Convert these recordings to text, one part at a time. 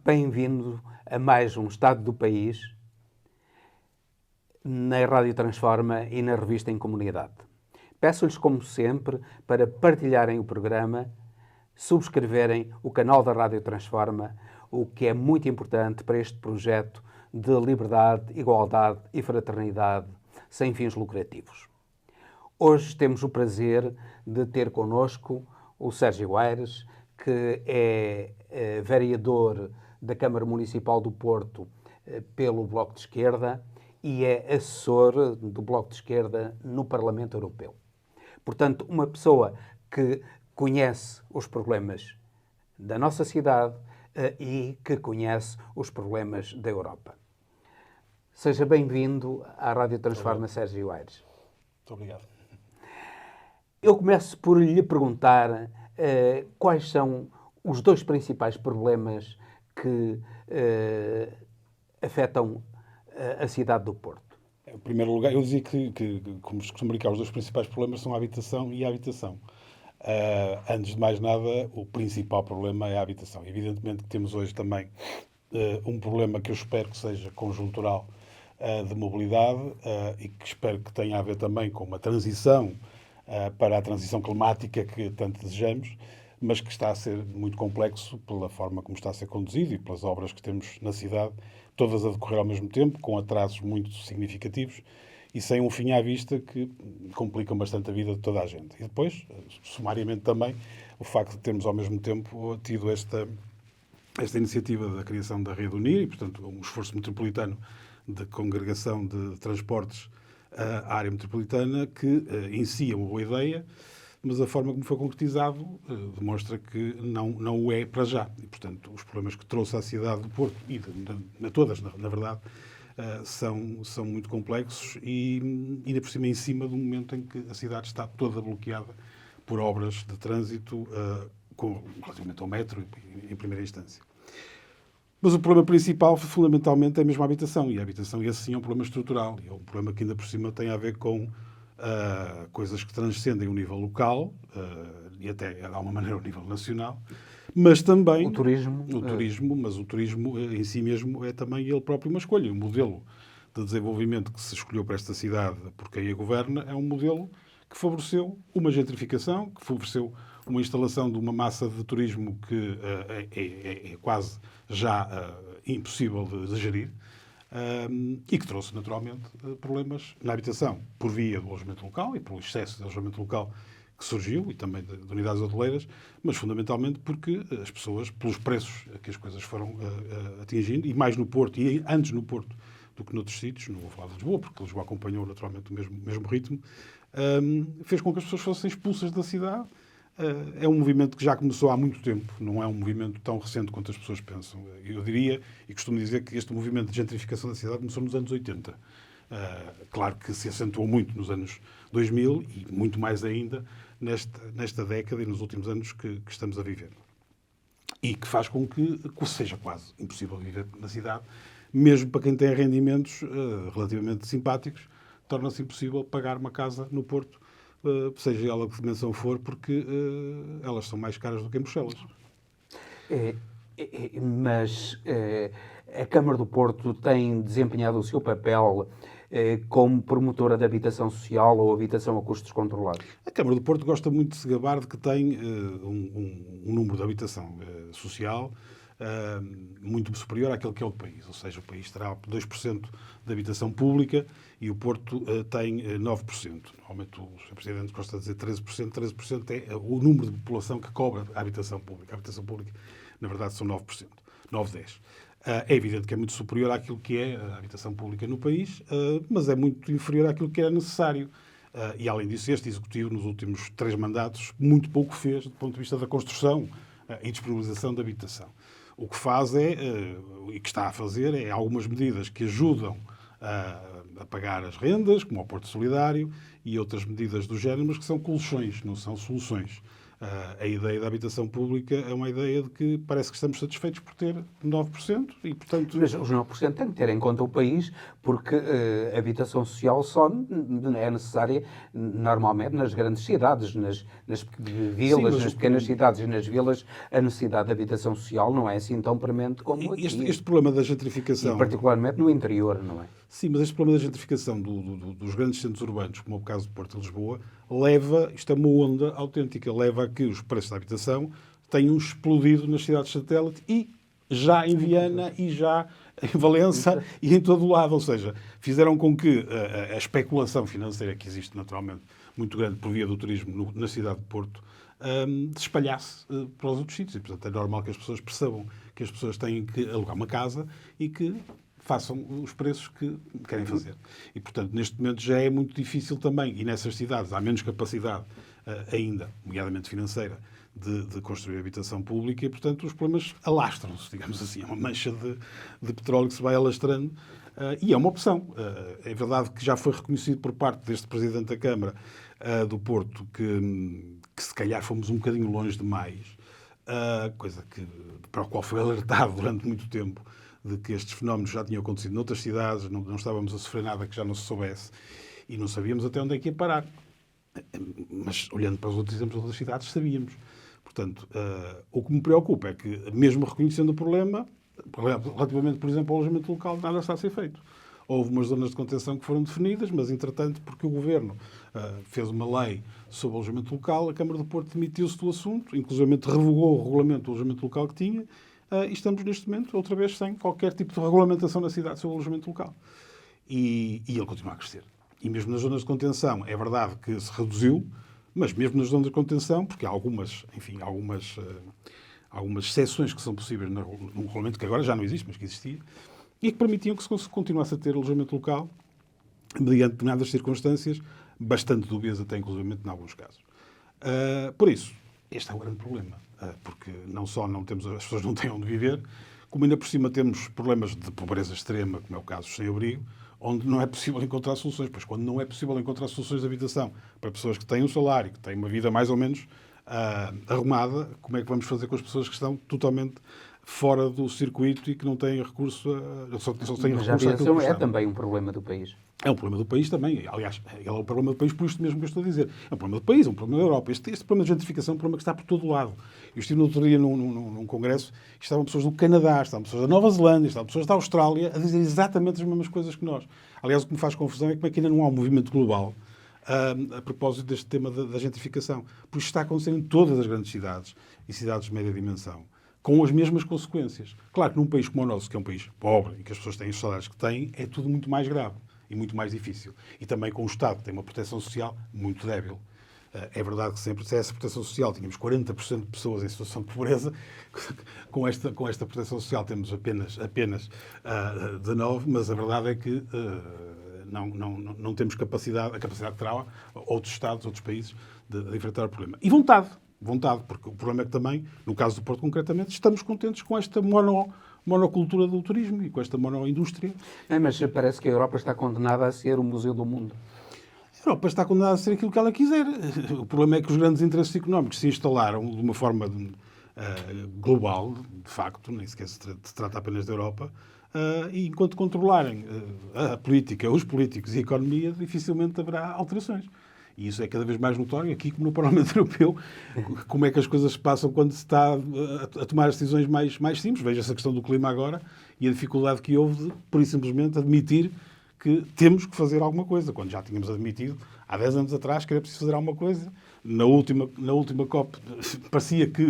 Bem-vindo a mais um Estado do País na Rádio Transforma e na Revista em Comunidade. Peço-lhes, como sempre, para partilharem o programa, subscreverem o canal da Rádio Transforma, o que é muito importante para este projeto de liberdade, igualdade e fraternidade sem fins lucrativos. Hoje temos o prazer de ter connosco o Sérgio Aires, que é vereador da Câmara Municipal do Porto pelo Bloco de Esquerda e é assessor do Bloco de Esquerda no Parlamento Europeu. Portanto, uma pessoa que conhece os problemas da nossa cidade e que conhece os problemas da Europa. Seja bem-vindo à Rádio Transforma, Sérgio Aires. Muito obrigado. Eu começo por lhe perguntar quais são os dois principais problemas que afetam a cidade do Porto. Em primeiro lugar, eu dizia que como se costuma brincar, os dois principais problemas são a habitação e a habitação. Antes de mais nada, o principal problema é a habitação. Evidentemente que temos hoje também um problema que eu espero que seja conjuntural de mobilidade e que espero que tenha a ver também com uma transição para a transição climática que tanto desejamos, mas que está a ser muito complexo pela forma como está a ser conduzido e pelas obras que temos na cidade, todas a decorrer ao mesmo tempo, com atrasos muito significativos e sem um fim à vista que complicam bastante a vida de toda a gente. E depois, sumariamente também, o facto de termos ao mesmo tempo tido esta iniciativa da criação da Rede Unir e, portanto, um esforço metropolitano de congregação de transportes à área metropolitana, que em si é uma boa ideia, mas a forma como foi concretizado demonstra que não o é para já. E, portanto, os problemas que trouxe à cidade do Porto, e todas, na verdade, são muito complexos e, ainda por cima, em cima do momento em que a cidade está toda bloqueada por obras de trânsito, relativamente ao metro, em primeira instância. Mas o problema principal, fundamentalmente, é mesmo a habitação. E a habitação, esse sim, é um problema estrutural. E é um problema que, ainda por cima, tem a ver com coisas que transcendem o nível local e até, de alguma maneira, o nível nacional. Mas também... O turismo. Mas o turismo em si mesmo é também ele próprio uma escolha. O modelo de desenvolvimento que se escolheu para esta cidade por quem a governa é um modelo que favoreceu uma gentrificação, que favoreceu uma instalação de uma massa de turismo que é quase já impossível de gerir e que trouxe, naturalmente, problemas na habitação por via do alojamento local e pelo excesso de alojamento local que surgiu e também de unidades hoteleiras, mas fundamentalmente porque as pessoas, pelos preços que as coisas foram atingindo, e mais no Porto, e antes no Porto do que noutros sítios, não vou falar de Lisboa, porque Lisboa acompanhou naturalmente o mesmo ritmo, fez com que as pessoas fossem expulsas da cidade. É um movimento que já começou há muito tempo, não é um movimento tão recente quanto as pessoas pensam. Eu diria, e costumo dizer, que este movimento de gentrificação da cidade começou nos anos 80. Claro que se acentuou muito nos anos 2000 e muito mais ainda nesta década e nos últimos anos que estamos a viver. E que faz com que seja quase impossível viver na cidade, mesmo para quem tem rendimentos relativamente simpáticos, torna-se impossível pagar uma casa no Porto, seja ela que dimensão for, porque elas são mais caras do que em Bruxelas. Mas a Câmara do Porto tem desempenhado o seu papel como promotora de habitação social ou habitação a custos controlados? A Câmara do Porto gosta muito de se gabar de que tem um número de habitação social muito superior àquele que é o país. Ou seja, o país terá 2% de habitação pública e o Porto tem 9%. Normalmente o Sr. Presidente gosta de dizer 13%. 13% é o número de população que cobra a habitação pública. A habitação pública, na verdade, são 9%. 9-10%. É evidente que é muito superior àquilo que é a habitação pública no país, mas é muito inferior àquilo que era necessário. E, além disso, este Executivo, nos últimos 3 mandatos, muito pouco fez do ponto de vista da construção e disponibilização da habitação. O que faz e que está a fazer, é algumas medidas que ajudam a pagar as rendas, como o Porto Solidário, e outras medidas do género, mas que são colchões, não são soluções. A ideia da habitação pública é uma ideia de que parece que estamos satisfeitos por ter 9% e, portanto... Mas os 9% têm que ter em conta o país, porque a habitação social só é necessária normalmente nas grandes cidades, nas vilas, Sim, nas pequenas cidades e nas vilas. A necessidade de habitação social não é assim tão premente como aqui. Este problema da gentrificação... E particularmente no interior, não é? Sim, mas este problema da gentrificação dos grandes centros urbanos, como é o caso de Porto e Lisboa, leva, isto é uma onda autêntica, leva a que os preços da habitação tenham explodido nas cidades satélite e já em Viana e já em Valença e em todo o lado. Ou seja, fizeram com que a especulação financeira que existe naturalmente muito grande por via do turismo na cidade de Porto se espalhasse para os outros sítios. E, portanto, é normal que as pessoas percebam que as pessoas têm que alugar uma casa e que façam os preços que querem fazer. E, portanto, neste momento já é muito difícil também, e nessas cidades há menos capacidade ainda, nomeadamente financeira, de construir habitação pública e, portanto, os problemas alastram-se, digamos assim. É uma mancha de petróleo que se vai alastrando e é uma opção. É verdade que já foi reconhecido por parte deste Presidente da Câmara do Porto que se calhar fomos um bocadinho longe demais, coisa para a qual foi alertado durante muito tempo, de que estes fenómenos já tinham acontecido noutras cidades, não estávamos a sofrer nada que já não se soubesse e não sabíamos até onde é que ia parar. Mas, olhando para os outros exemplos das outras cidades, sabíamos. Portanto, o que me preocupa é que, mesmo reconhecendo o problema, relativamente, por exemplo, ao alojamento local, nada está a ser feito. Houve umas zonas de contenção que foram definidas, mas, entretanto, porque o Governo fez uma lei sobre o alojamento local, a Câmara do Porto demitiu-se do assunto, inclusive revogou o regulamento do alojamento local que tinha, e estamos, neste momento, outra vez, sem qualquer tipo de regulamentação na cidade sobre o alojamento local. E ele continua a crescer. E mesmo nas zonas de contenção, é verdade que se reduziu, mas mesmo nas zonas de contenção, porque há algumas exceções que são possíveis num regulamento que agora já não existe, mas que existia, e que permitiam que se continuasse a ter alojamento local, mediante determinadas circunstâncias, bastante dúbias até, inclusive, em alguns casos. Por isso, este é o grande problema. Porque não só as pessoas não têm onde viver, como ainda por cima temos problemas de pobreza extrema, como é o caso do sem-abrigo, onde não é possível encontrar soluções. Pois quando não é possível encontrar soluções de habitação para pessoas que têm um salário, que têm uma vida mais ou menos arrumada, como é que vamos fazer com as pessoas que estão totalmente fora do circuito e que não têm recurso só têm Mas recurso a àquilo habitação que é estão. também um problema do país. É um problema do país também. Aliás, é um problema do país por isto mesmo que eu estou a dizer. É um problema do país, é um problema da Europa. Este problema de gentrificação é um problema que está por todo lado. Eu estive no outro dia num congresso e estavam pessoas do Canadá, estavam pessoas da Nova Zelândia, estavam pessoas da Austrália a dizer exatamente as mesmas coisas que nós. Aliás, o que me faz confusão é como é que ainda não há um movimento global a propósito deste tema da gentrificação. Porque isto está a acontecer em todas as grandes cidades e cidades de média dimensão, com as mesmas consequências. Claro que num país como o nosso, que é um país pobre e que as pessoas têm os salários que têm, é tudo muito mais grave e muito mais difícil. E também com o Estado, que tem uma proteção social muito débil. É verdade que sempre, se essa proteção social, tínhamos 40% de pessoas em situação de pobreza, com esta proteção social temos apenas 19%, mas a verdade é que não temos a capacidade que terá outros Estados, outros países, de enfrentar o problema. E vontade, porque o problema é que também, no caso do Porto concretamente, estamos contentes com esta monocultura do turismo e com esta monoindústria. Mas parece que a Europa está condenada a ser o museu do mundo. A Europa está condenada a ser aquilo que ela quiser. O problema é que os grandes interesses económicos se instalaram de uma forma global, de facto, nem sequer se trata apenas da Europa, e enquanto controlarem a política, os políticos e a economia, dificilmente haverá alterações. E isso é cada vez mais notório aqui, como no Parlamento Europeu, como é que as coisas se passam quando se está a tomar as decisões mais simples. Veja-se a questão do clima agora e a dificuldade que houve de, por isso simplesmente, admitir que temos que fazer alguma coisa, quando já tínhamos admitido, há 10 anos atrás, que era preciso fazer alguma coisa. Na última COP parecia que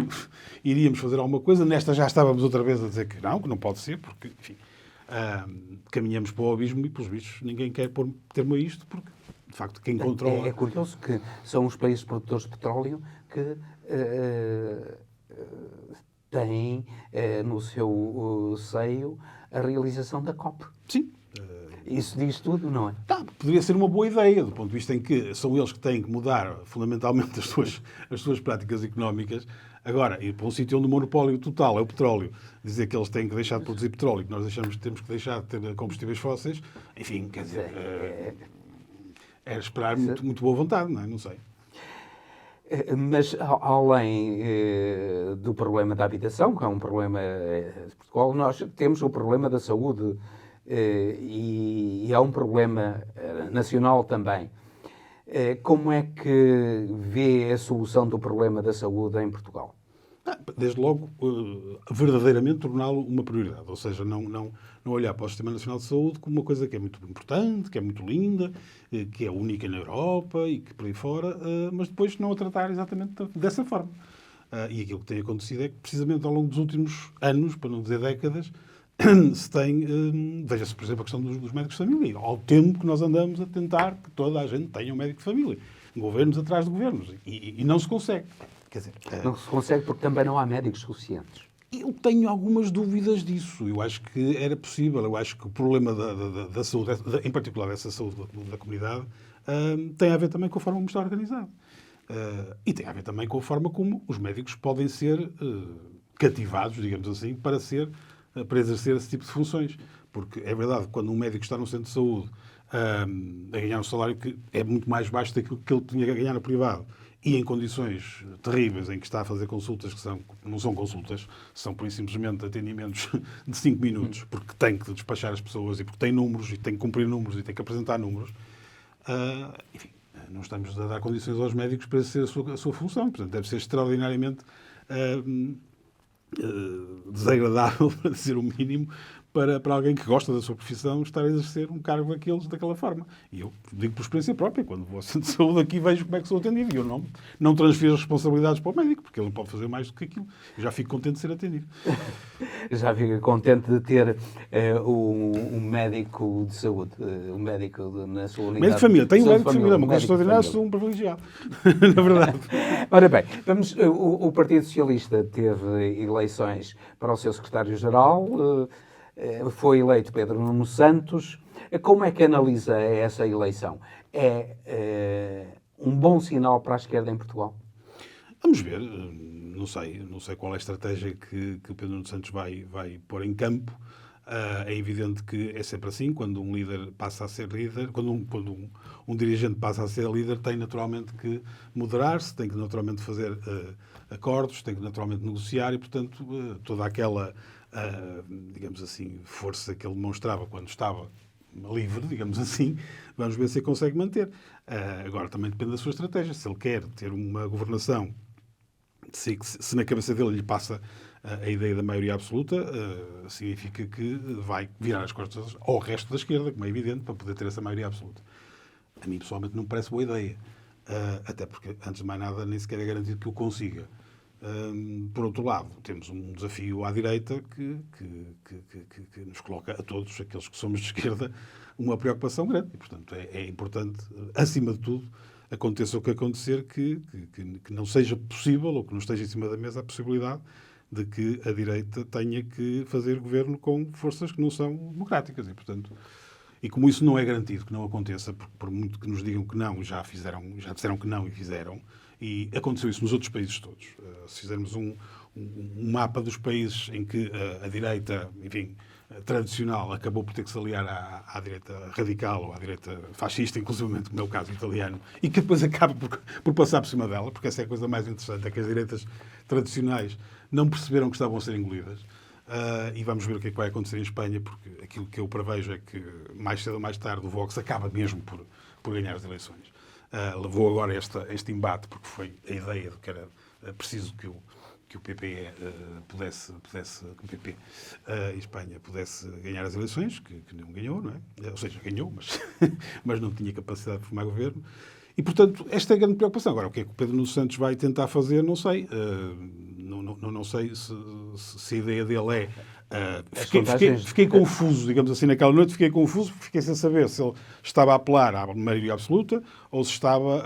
iríamos fazer alguma coisa, nesta já estávamos outra vez a dizer que não pode ser, porque, enfim, caminhamos para o abismo e, pelos bichos, ninguém quer pôr termo a isto, porque, de facto, quem controla... É curioso que são os países produtores de petróleo que têm no seu seio a realização da COP. Sim. Isso diz tudo, não é? Poderia ser uma boa ideia, do ponto de vista em que são eles que têm que mudar fundamentalmente as suas práticas económicas. Agora, ir para um sítio onde o monopólio total é o petróleo, dizer que eles têm que deixar de produzir petróleo, que nós temos que deixar de ter combustíveis fósseis, enfim, quer dizer, é esperar muito boa vontade, não é? Não sei. Mas, além do problema da habitação, que é um problema de Portugal, nós temos o problema da saúde e é um problema nacional também. Como é que vê a solução do problema da saúde em Portugal? Desde logo, verdadeiramente torná-lo uma prioridade. Ou seja, não olhar para o Sistema Nacional de Saúde como uma coisa que é muito importante, que é muito linda, que é única na Europa e que por aí fora, mas depois não a tratar exatamente dessa forma. E aquilo que tem acontecido é que, precisamente ao longo dos últimos anos, para não dizer décadas, se tem, veja-se, por exemplo, a questão dos médicos de família. Ao tempo que nós andamos a tentar que toda a gente tenha um médico de família. Governos atrás de governos. E não se consegue. Quer dizer, não se consegue porque também não há médicos suficientes. Eu tenho algumas dúvidas disso. Eu acho que era possível. Eu acho que o problema da saúde, em particular essa saúde da comunidade, tem a ver também com a forma como está organizado. E tem a ver também com a forma como os médicos podem ser cativados, digamos assim, para exercer esse tipo de funções. Porque é verdade, quando um médico está num centro de saúde a ganhar um salário que é muito mais baixo daquilo que ele tinha a ganhar no privado, e em condições terríveis em que está a fazer consultas que não são consultas, são por simplesmente atendimentos de 5 minutos, porque tem que despachar as pessoas e porque tem números e tem que cumprir números e tem que apresentar números. Enfim, não estamos a dar condições aos médicos para exercer a sua função. Portanto, deve ser extraordinariamente desagradável, para dizer o mínimo, para alguém que gosta da sua profissão estar a exercer um cargo daquela forma. E eu digo por experiência própria, quando vou ao centro de saúde aqui vejo como é que sou atendido. E eu não transfiro as responsabilidades para o médico, porque ele não pode fazer mais do que aquilo. Eu já fico contente de ser atendido. Já fico contente de ter um médico de saúde, um médico na sua unidade. Médico de família. Tenho um médico de família, uma coisa extraordinária, sou um privilegiado. Na verdade. Ora bem, o Partido Socialista teve eleições para o seu secretário-geral. Foi eleito Pedro Nuno Santos. Como é que analisa essa eleição? É um bom sinal para a esquerda em Portugal? Vamos ver. Não sei qual é a estratégia que o Pedro Nuno Santos vai pôr em campo. É evidente que é sempre assim. Quando um líder passa a ser líder, quando um dirigente passa a ser líder, tem naturalmente que moderar-se, tem que naturalmente fazer acordos, tem que naturalmente negociar e, portanto, toda aquela digamos assim, força que ele demonstrava quando estava livre, digamos assim, vamos ver se ele consegue manter. Agora, também depende da sua estratégia. Se ele quer ter uma governação, se na cabeça dele lhe passa a ideia da maioria absoluta, significa que vai virar as costas ao resto da esquerda, como é evidente, para poder ter essa maioria absoluta. A mim, pessoalmente, não me parece boa ideia. Até porque, antes de mais nada, nem sequer é garantido que o consiga. Por outro lado, temos um desafio à direita que nos coloca a todos, aqueles que somos de esquerda, uma preocupação grande. E, portanto, é importante, acima de tudo, aconteça o que acontecer, que não seja possível, ou que não esteja em cima da mesa, a possibilidade de que a direita tenha que fazer governo com forças que não são democráticas. E, portanto, e como isso não é garantido que não aconteça, porque por muito que nos digam que não, já disseram que não e fizeram. E aconteceu isso nos outros países todos. Se fizermos um mapa dos países em que a direita, enfim, tradicional, acabou por ter que se aliar à direita radical ou à direita fascista, inclusivamente, como é o caso italiano, e que depois acaba por passar por cima dela, porque essa é a coisa mais interessante, é que as direitas tradicionais não perceberam que estavam a ser engolidas. E vamos ver o que é que vai acontecer em Espanha, porque aquilo que eu prevejo é que, mais cedo ou mais tarde, o Vox acaba mesmo por ganhar as eleições. Levou agora este embate, porque foi a ideia de que era preciso que o PP pudesse, que o PP em Espanha pudesse ganhar as eleições, que não ganhou, não é? Ou seja, ganhou, mas não tinha capacidade de formar governo. E, portanto, esta é a grande preocupação. Agora, o que é que o Pedro Nuno Santos vai tentar fazer, não sei. Não sei se a ideia dele é... Fiquei confuso, digamos assim, naquela noite. Fiquei confuso, porque fiquei sem saber se ele estava a apelar à maioria absoluta ou se estava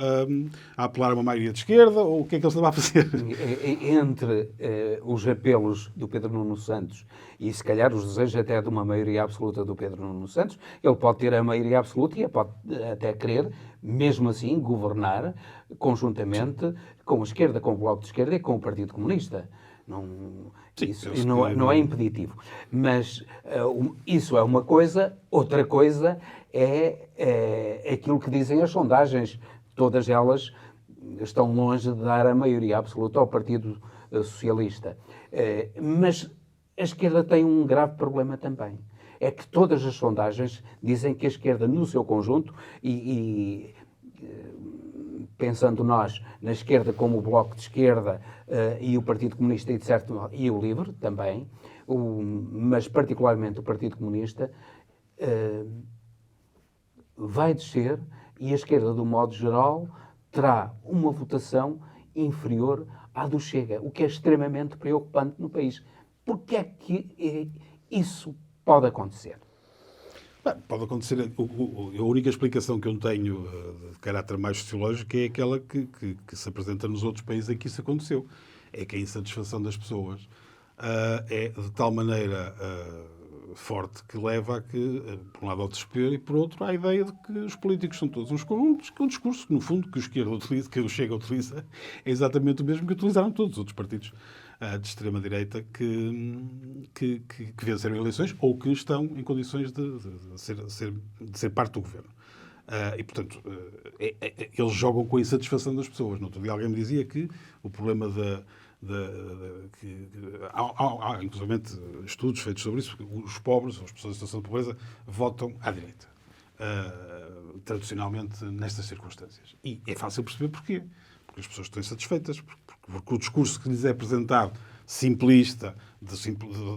a apelar a uma maioria de esquerda, ou o que é que ele estava a fazer. Entre os apelos do Pedro Nuno Santos e, se calhar, os desejos até de uma maioria absoluta do Pedro Nuno Santos, ele pode ter a maioria absoluta e pode até querer, mesmo assim, governar conjuntamente com a esquerda, com o Bloco de Esquerda e com o Partido Comunista. Isso não é impeditivo. Mas isso é uma coisa. Outra coisa é aquilo que dizem as sondagens. Todas elas estão longe de dar a maioria absoluta ao Partido Socialista. Mas a esquerda tem um grave problema também. É que todas as sondagens dizem que a esquerda, no seu conjunto, pensando nós na esquerda como o Bloco de Esquerda e o Partido Comunista e, de certo modo, e o LIVRE também, mas particularmente o Partido Comunista, vai descer e a esquerda, do modo geral, terá uma votação inferior à do Chega, o que é extremamente preocupante no país. Porquê é que isso pode acontecer? Bem, pode acontecer. A única explicação que eu tenho de caráter mais sociológico é aquela que se apresenta nos outros países em que isso aconteceu. É que a insatisfação das pessoas é de tal maneira forte que leva a que, por um lado, ao desespero e, por outro, à ideia de que os políticos são todos uns corruptos, que é um discurso que, no fundo, que o Chega utiliza é exatamente o mesmo que utilizaram todos os outros partidos de extrema-direita que venceram eleições ou que estão em condições de ser parte do governo. E, portanto, eles jogam com a insatisfação das pessoas. No outro dia alguém me dizia que o problema há inclusive estudos feitos sobre isso, porque os pobres, as pessoas em situação de pobreza, votam à direita. Tradicionalmente, nestas circunstâncias. E é fácil perceber porquê. Porque as pessoas estão insatisfeitas, porque o discurso que lhes é apresentado, simplista, de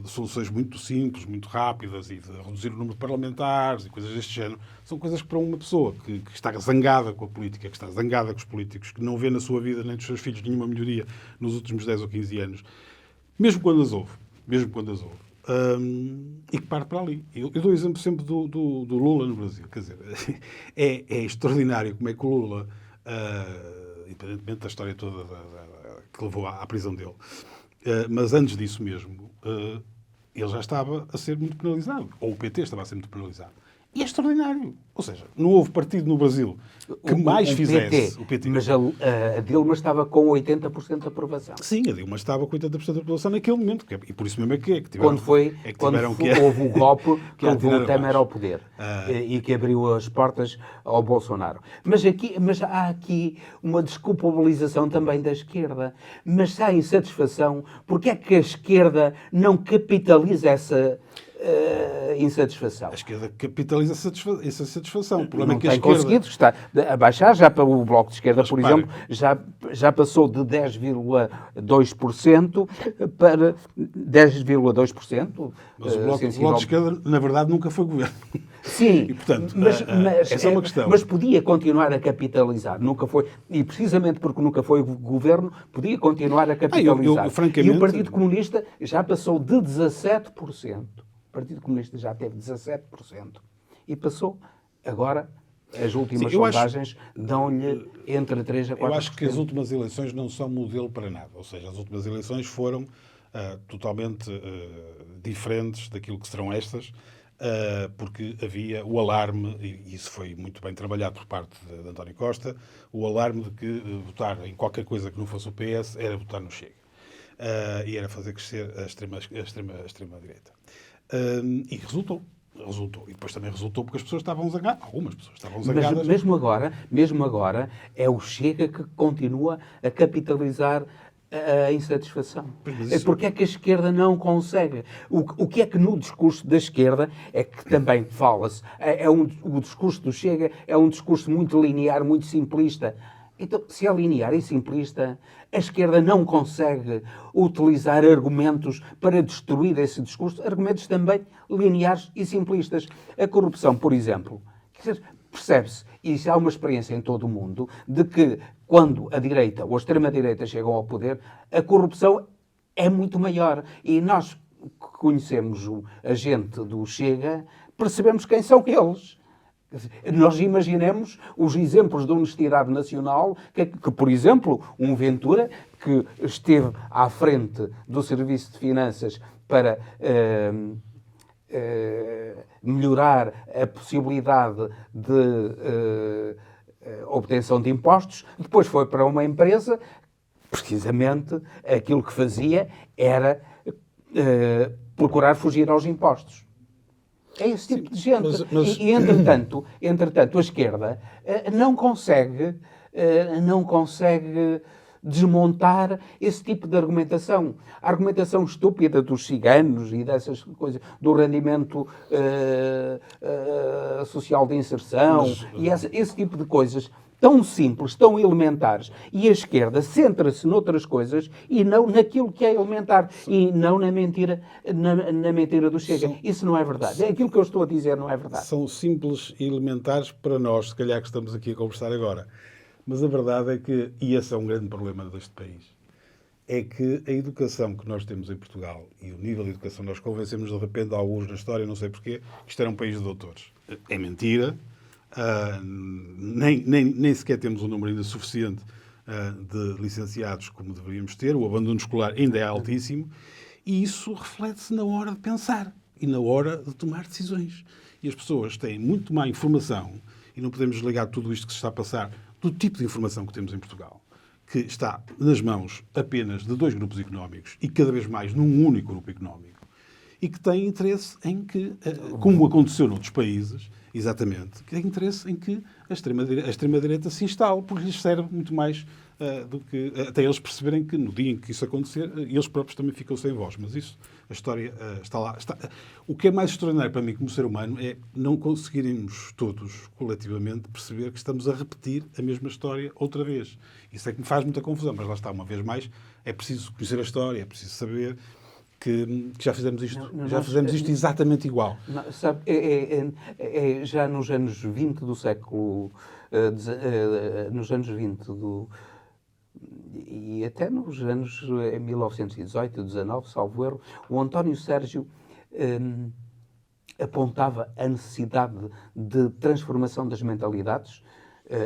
soluções muito simples, muito rápidas e de reduzir o número de parlamentares e coisas deste género, são coisas que para uma pessoa que está zangada com a política, que está zangada com os políticos, que não vê na sua vida nem dos seus filhos nenhuma melhoria nos últimos 10 ou 15 anos, mesmo quando as houve, e que parte para ali. Eu dou o exemplo sempre do Lula no Brasil. Quer dizer, é extraordinário como é que o Lula, independentemente da história toda que levou à prisão dele, mas antes disso mesmo, ele já estava a ser muito penalizado. Ou o PT estava a ser muito penalizado. E é extraordinário. Ou seja, não houve partido no Brasil que mais fizesse... O PT. Mas a Dilma estava com 80% de aprovação. Sim, a Dilma estava com 80% de aprovação naquele momento. E por isso mesmo é que tiveram... Houve o golpe que levou o Temer ao poder. E que abriu as portas ao Bolsonaro. Mas há aqui uma desculpabilização também da esquerda. Mas se há insatisfação, porque é que a esquerda não capitaliza essa... insatisfação. A esquerda capitaliza essa satisfação. O problema não é que a tem esquerda... conseguido, está a baixar, já para o Bloco de Esquerda, por exemplo, já passou de 10,2% para 10,2%. Mas o Bloco de Esquerda, na verdade, nunca foi governo. Sim, e, portanto, essa é uma questão. Mas podia continuar a capitalizar. Nunca foi, e precisamente porque nunca foi governo, podia continuar a capitalizar. Francamente... E o Partido Comunista já passou de 17%. O Partido Comunista já teve 17% e passou. Agora, as últimas sondagens dão-lhe entre 3% a 4%. Eu acho que as últimas eleições não são modelo para nada. Ou seja, as últimas eleições foram totalmente diferentes daquilo que serão estas, porque havia o alarme, e isso foi muito bem trabalhado por parte de António Costa, o alarme de que votar em qualquer coisa que não fosse o PS era votar no Chega. E era fazer crescer a extrema-direita. E resultou. E depois também resultou porque as pessoas estavam zangadas. Algumas pessoas estavam zangadas. Mas mesmo agora, é o Chega que continua a capitalizar a insatisfação. Porque é que a esquerda não consegue? O que é que no discurso da esquerda é que também fala-se? O discurso do Chega é um discurso muito linear, muito simplista. Então, se é linear e simplista, a esquerda não consegue utilizar argumentos para destruir esse discurso, argumentos também lineares e simplistas. A corrupção, por exemplo, percebe-se, e isso há uma experiência em todo o mundo, de que quando a direita ou a extrema-direita chegam ao poder, a corrupção é muito maior. E nós que conhecemos a gente do Chega, percebemos quem são eles. Nós imaginemos os exemplos de honestidade nacional que, por exemplo, um Ventura, que esteve à frente do Serviço de Finanças para melhorar a possibilidade de obtenção de impostos, depois foi para uma empresa, precisamente aquilo que fazia era procurar fugir aos impostos. É esse tipo de gente. E entretanto, a esquerda não consegue desmontar esse tipo de argumentação. A argumentação estúpida dos ciganos e dessas coisas, do rendimento social de inserção, e esse tipo de coisas tão simples, tão elementares. E a esquerda centra-se noutras coisas e não naquilo que é elementar. E não na mentira, na mentira do Chega. Isso não é verdade. Aquilo que eu estou a dizer não é verdade. São simples e elementares para nós, se calhar que estamos aqui a conversar agora. Mas a verdade é que, e esse é um grande problema deste país, é que a educação que nós temos em Portugal e o nível de educação, nós convencemos de repente alguns na história, não sei porquê, que isto era um país de doutores. É mentira. Nem sequer temos um número ainda suficiente de licenciados como deveríamos ter. O abandono escolar ainda é altíssimo. E isso reflete-se na hora de pensar e na hora de tomar decisões. E as pessoas têm muito má informação e não podemos desligar tudo isto que se está a passar do tipo de informação que temos em Portugal, que está nas mãos apenas de 2 grupos económicos e cada vez mais num único grupo económico, e que tem interesse em que, como aconteceu noutros países, exatamente, que tem interesse em que a extrema-direita se instale, porque lhes serve muito mais do que... Até eles perceberem que no dia em que isso acontecer, eles próprios também ficam sem voz. Mas isso, a história está lá. O que é mais extraordinário para mim como ser humano é não conseguirmos todos, coletivamente, perceber que estamos a repetir a mesma história outra vez. Isso é que me faz muita confusão, mas lá está, uma vez mais, é preciso conhecer a história, é preciso saber que já fizemos isto, fizemos isto exatamente igual. Não, sabe, já nos anos 20 do século... nos anos 20 e até nos anos 1918 e 19, salvo erro, o António Sérgio apontava a necessidade de transformação das mentalidades,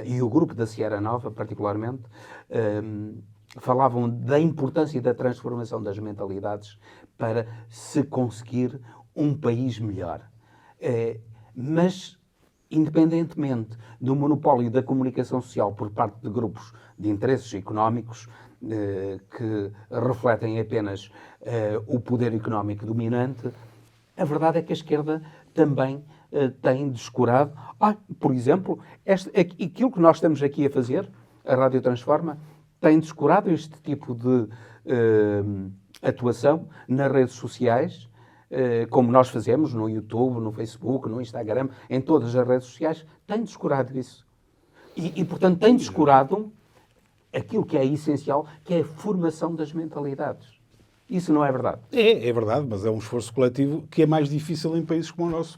e o grupo da Sierra Nova, particularmente, falavam da importância da transformação das mentalidades para se conseguir um país melhor. Mas, independentemente do monopólio da comunicação social por parte de grupos de interesses económicos que refletem apenas o poder económico dominante, a verdade é que a esquerda também tem descurado. Por exemplo, aquilo que nós estamos aqui a fazer, a Rádio Transforma, tem descurado este tipo de atuação nas redes sociais, como nós fazemos no YouTube, no Facebook, no Instagram, em todas as redes sociais, tem descurado isso. E portanto, tem descurado aquilo que é essencial, que é a formação das mentalidades. Isso não é verdade? É verdade, mas é um esforço coletivo que é mais difícil em países como o nosso.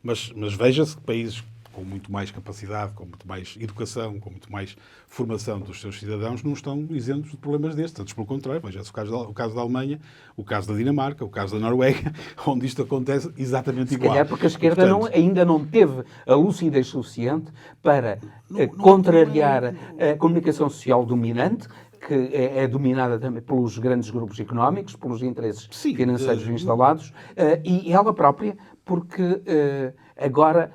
Mas veja-se que países com muito mais capacidade, com muito mais educação, com muito mais formação dos seus cidadãos, não estão isentos de problemas destes. Antes, pelo contrário, veja-se o caso da Alemanha, o caso da Dinamarca, o caso da Noruega, onde isto acontece exatamente igual. Se calhar porque a esquerda ainda não teve a lucidez suficiente para contrariar a comunicação social dominante, que é dominada também pelos grandes grupos económicos, pelos interesses financeiros instalados, e ela própria, porque agora,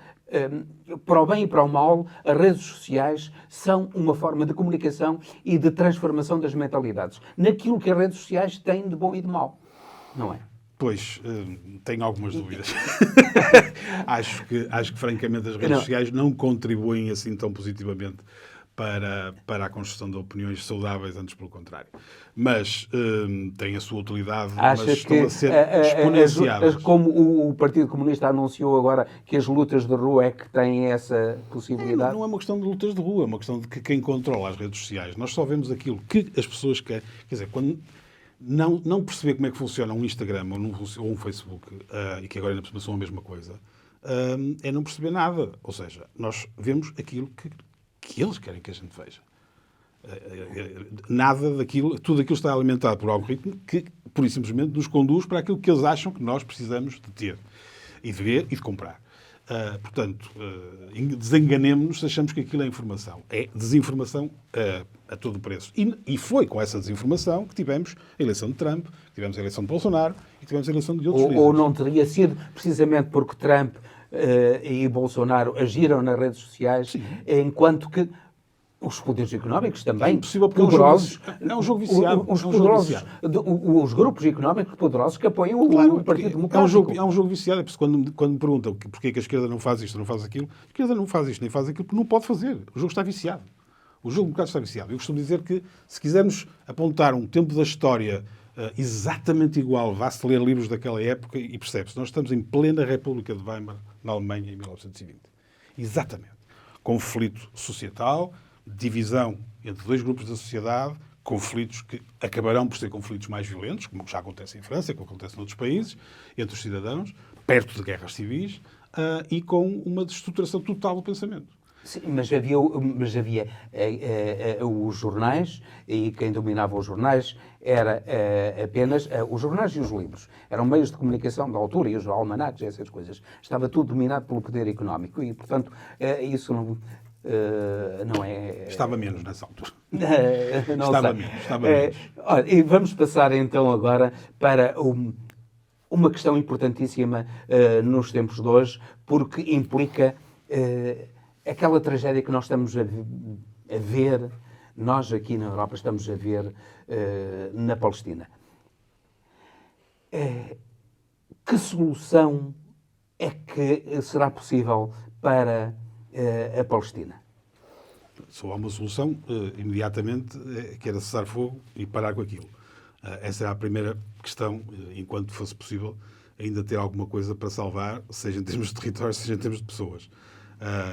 para o bem e para o mal, as redes sociais são uma forma de comunicação e de transformação das mentalidades, naquilo que as redes sociais têm de bom e de mau, não é? Pois, tenho algumas dúvidas. acho que, francamente, as redes sociais não contribuem assim tão positivamente para a construção de opiniões saudáveis, antes pelo contrário. Mas tem a sua utilidade, mas estão a ser exponenciadas. Como o Partido Comunista anunciou agora que as lutas de rua é que têm essa possibilidade? Não é uma questão de lutas de rua, é uma questão de que quem controla as redes sociais. Nós só vemos aquilo que as pessoas querem. Quer dizer, quando não perceber como é que funciona um Instagram ou um Facebook, e que agora ainda por cima são a mesma coisa, é não perceber nada. Ou seja, nós vemos aquilo que eles querem que a gente veja. Nada daquilo, tudo aquilo está alimentado por algoritmo que, pura e simplesmente, nos conduz para aquilo que eles acham que nós precisamos de ter, e de ver e de comprar. Portanto, desenganemos-nos se achamos que aquilo é informação. É desinformação a todo preço. E foi com essa desinformação que tivemos a eleição de Trump, que tivemos a eleição de Bolsonaro e que tivemos a eleição de outros líderes. Ou não teria sido precisamente porque Trump e Bolsonaro agiram nas redes sociais, enquanto que Os poderes económicos É também, impossível porque poderosos, é um jogo viciado. os É um jogo poderosos, viciado. os grupos económicos poderosos que apoiam Claro, o Partido é Democrático. um jogo viciado. É por isso que quando me perguntam porquê que a esquerda não faz isto, não faz aquilo, a esquerda não faz isto nem faz aquilo porque não pode fazer. O jogo está viciado. O jogo democrático está viciado. Eu costumo dizer que, se quisermos apontar um tempo da história exatamente igual, vá-se ler livros daquela época e percebe-se. Nós estamos em plena República de Weimar, na Alemanha, em 1920. Exatamente. Conflito societal, divisão entre dois grupos da sociedade, conflitos que acabarão por ser conflitos mais violentos, como já acontece em França, como acontece noutros países, entre os cidadãos, perto de guerras civis, e com uma destruturação total do pensamento. Sim, mas havia os jornais, e quem dominava os jornais era apenas os jornais e os livros. Eram meios de comunicação da altura, e os almanaques, essas coisas. Estava tudo dominado pelo poder económico e, portanto, isso não é... Estava menos nessa altura. Não Estava sei. menos, estava menos. Olha, e vamos passar então agora para uma questão importantíssima nos tempos de hoje, porque implica aquela tragédia que nós estamos a ver, nós aqui na Europa estamos a ver na Palestina. Que solução é que será possível para a Palestina? Só há uma solução, imediatamente, que era cessar fogo e parar com aquilo. Essa era a primeira questão, enquanto fosse possível ainda ter alguma coisa para salvar, seja em termos de território, seja em termos de pessoas.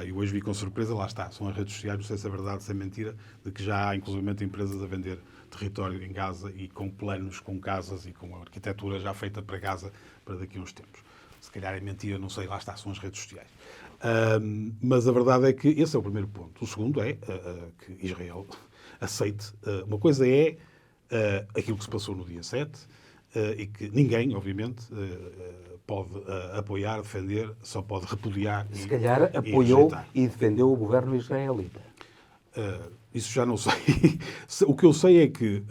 E hoje vi com surpresa, lá está, são as redes sociais, não sei se é verdade, se é mentira, de que já há inclusivamente empresas a vender território em Gaza e com planos, com casas e com arquitetura já feita para Gaza para daqui a uns tempos. Se calhar é mentira, não sei, lá está, são as redes sociais. Mas a verdade é que esse é o primeiro ponto. O segundo é que Israel aceite. Uma coisa é aquilo que se passou no dia 7 e que ninguém, obviamente, pode apoiar, defender, só pode repudiar. Se calhar apoiou e defendeu o governo israelita. Isso já não sei. O que eu sei é que,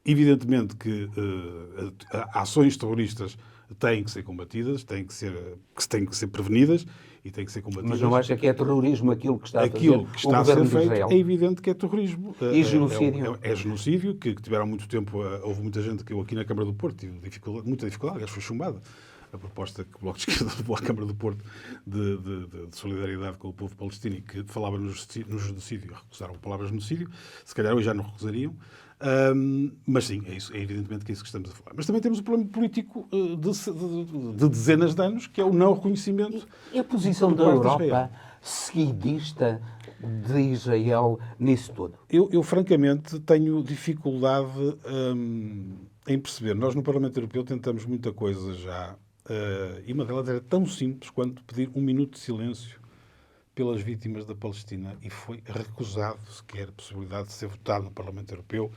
evidentemente, que ações terroristas têm que ser combatidas, têm que ser prevenidas e têm que ser combatidas. Mas não acha que é terrorismo aquilo que está a fazer aquilo que está o governo a ser feito, de Israel? É evidente que é terrorismo. E genocídio. É genocídio, que tiveram muito tempo. Houve muita gente que eu aqui na Câmara do Porto tive muita dificuldade, aliás, foi chumbada a proposta que o Bloco de Esquerda levou à Câmara do Porto de solidariedade com o povo palestino e que falava no genocídio. Recusaram a palavra genocídio. Se calhar hoje já não recusariam. Mas sim, é evidentemente que é isso que estamos a falar. Mas também temos o problema político de dezenas de anos, que é o não reconhecimento. E a posição da Europa seguidista de Israel nisso tudo? Eu francamente, tenho dificuldade em perceber. Nós, no Parlamento Europeu, tentamos muita coisa já. E uma delas era tão simples quanto pedir 1 minuto de silêncio pelas vítimas da Palestina. E foi recusado sequer a possibilidade de ser votado no Parlamento Europeu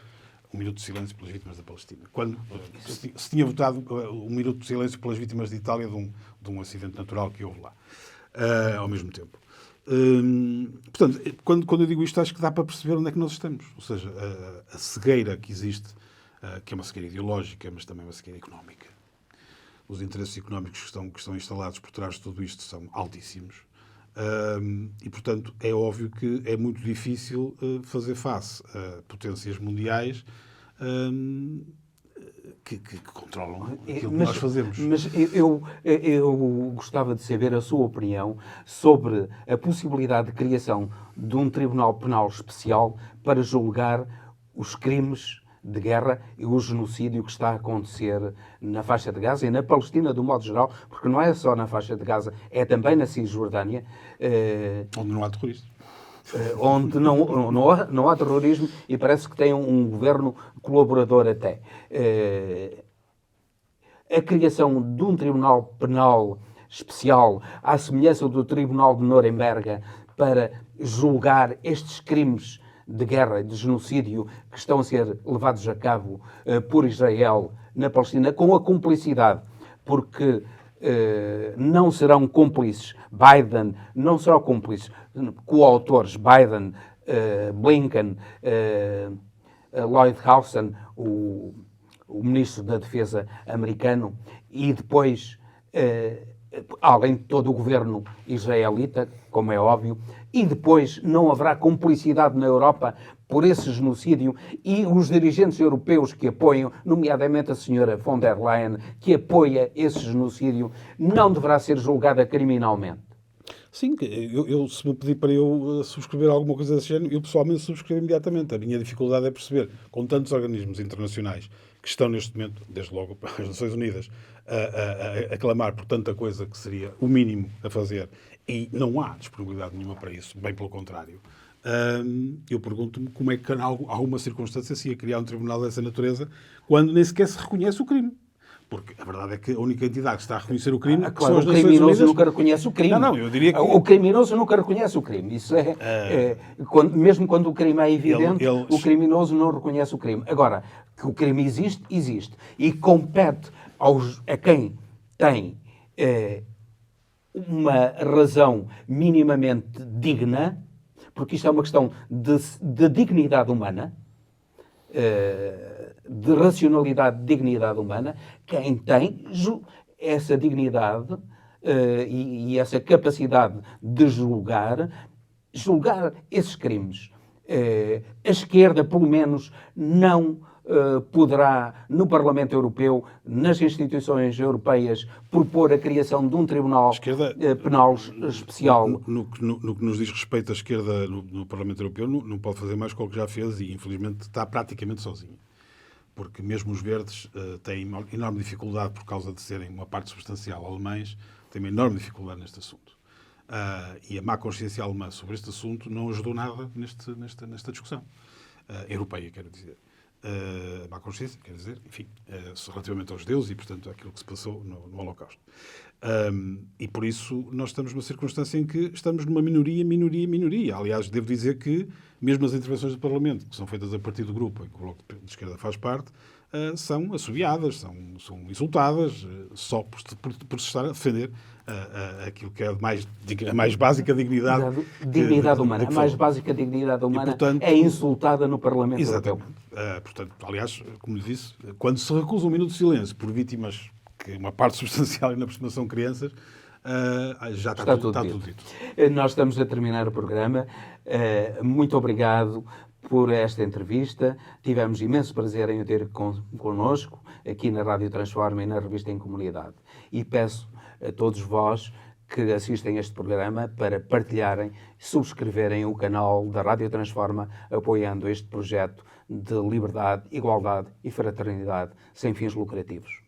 1 minuto de silêncio pelas vítimas da Palestina. Quando se tinha votado 1 minuto de silêncio pelas vítimas de Itália de um acidente natural que houve lá, ao mesmo tempo. Portanto, quando eu digo isto, acho que dá para perceber onde é que nós estamos. Ou seja, a cegueira que existe, que é uma cegueira ideológica, mas também uma cegueira económica. Os interesses económicos que estão instalados por trás de tudo isto são altíssimos. E, portanto, é óbvio que é muito difícil fazer face a potências mundiais que controlam aquilo que nós fazemos. Mas eu gostava de saber a sua opinião sobre a possibilidade de criação de um Tribunal Penal Especial para julgar os crimes de guerra e o genocídio que está a acontecer na faixa de Gaza e na Palestina, do modo geral, porque não é só na faixa de Gaza, é também na Cisjordânia. Onde não há terroristas. Onde não há terrorismo e parece que tem um governo colaborador até. A criação de um Tribunal Penal Especial, à semelhança do Tribunal de Nuremberg, para julgar estes crimes de guerra e de genocídio que estão a ser levados a cabo por Israel na Palestina, com a cumplicidade, porque não serão cúmplices, Biden não será cúmplice, coautores, Biden, Blinken, Lloyd Austin, o ministro da Defesa americano, e depois além de todo o governo israelita, como é óbvio, e depois não haverá cumplicidade na Europa por esse genocídio, e os dirigentes europeus que apoiam, nomeadamente a senhora von der Leyen, que apoia esse genocídio, não deverá ser julgada criminalmente. Sim, se me pedir para eu subscrever alguma coisa desse género, eu pessoalmente subscrevo imediatamente. A minha dificuldade é perceber, com tantos organismos internacionais que estão neste momento, desde logo as Nações Unidas, a clamar por tanta coisa que seria o mínimo a fazer, e não há disponibilidade nenhuma para isso, bem pelo contrário. Eu pergunto-me como é que há alguma circunstância se ia criar um tribunal dessa natureza quando nem sequer se reconhece o crime. Porque a verdade é que a única entidade que está a reconhecer o crime Claro, são as o Nações criminoso Unidas. nunca reconhece o crime. Não, eu diria que... O criminoso nunca reconhece o crime. Isso mesmo quando o crime é evidente, o criminoso não reconhece o crime. Agora, que o crime existe, existe. E compete a quem tem uma razão minimamente digna, porque isto é uma questão de dignidade humana, de racionalidade, de dignidade humana, quem tem essa dignidade e essa capacidade de julgar esses crimes. A esquerda, pelo menos, não poderá, no Parlamento Europeu, nas instituições europeias, propor a criação de um tribunal penal especial. No que nos diz respeito à esquerda no Parlamento Europeu, não pode fazer mais que o que já fez e, infelizmente, está praticamente sozinho. Porque mesmo os verdes têm enorme dificuldade, por causa de serem uma parte substancial alemães, têm uma enorme dificuldade neste assunto. E a má consciência alemã sobre este assunto não ajudou nada nesta discussão. Europeia, quero dizer. Má consciência, quer dizer, enfim, relativamente aos judeus e, portanto, àquilo que se passou no Holocausto. E por isso nós estamos numa circunstância em que estamos numa minoria. Aliás, devo dizer que mesmo as intervenções do Parlamento, que são feitas a partir do grupo em que o Bloco de Esquerda faz parte, são assobiadas, são insultadas, só por se estar a defender aquilo que é a mais básica dignidade. Dignidade humana. A mais básica dignidade humana, portanto, é insultada no Parlamento Europeu. Portanto, aliás, como lhe disse, quando se recusa um minuto de silêncio por vítimas, que uma parte substancial ainda por cima são crianças, já está tudo dito. Nós estamos a terminar o programa. Muito obrigado por esta entrevista. Tivemos imenso prazer em o ter connosco aqui na Rádio Transforma e na Revista em Comunidade. E peço a todos vós que assistem a este programa para partilharem, subscreverem o canal da Rádio Transforma, apoiando este projeto de liberdade, igualdade e fraternidade sem fins lucrativos.